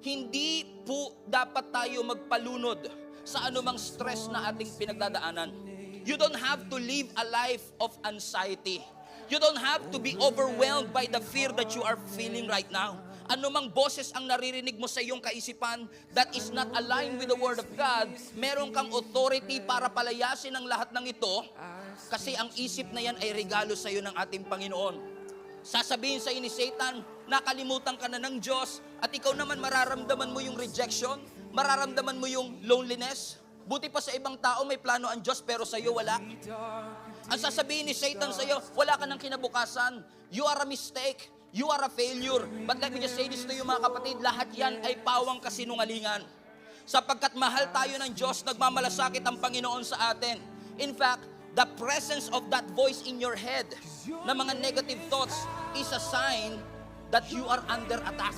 Hindi po dapat tayo magpalunod sa anumang stress na ating pinagdadaanan. You don't have to live a life of anxiety. You don't have to be overwhelmed by the fear that you are feeling right now. Anumang boses ang naririnig mo sa iyong kaisipan that is not aligned with the Word of God, meron kang authority para palayasin ang lahat ng ito kasi ang isip na yan ay regalo sa iyo ng ating Panginoon. Sasabihin sa iyo ni Satan, nakalimutan ka na ng Diyos at ikaw naman mararamdaman mo yung rejection, mararamdaman mo yung loneliness. Buti pa sa ibang tao may plano ang Diyos pero sa iyo wala. Ang sasabihin ni Satan sa iyo, wala ka ng kinabukasan. You are a mistake. You are a failure. But let me just say this to you mga kapatid, lahat yan ay pawang kasinungalingan. Sapagkat mahal tayo ng Diyos, nagmamalasakit ang Panginoon sa atin. In fact, the presence of that voice in your head na mga negative thoughts is a sign that you are under attack.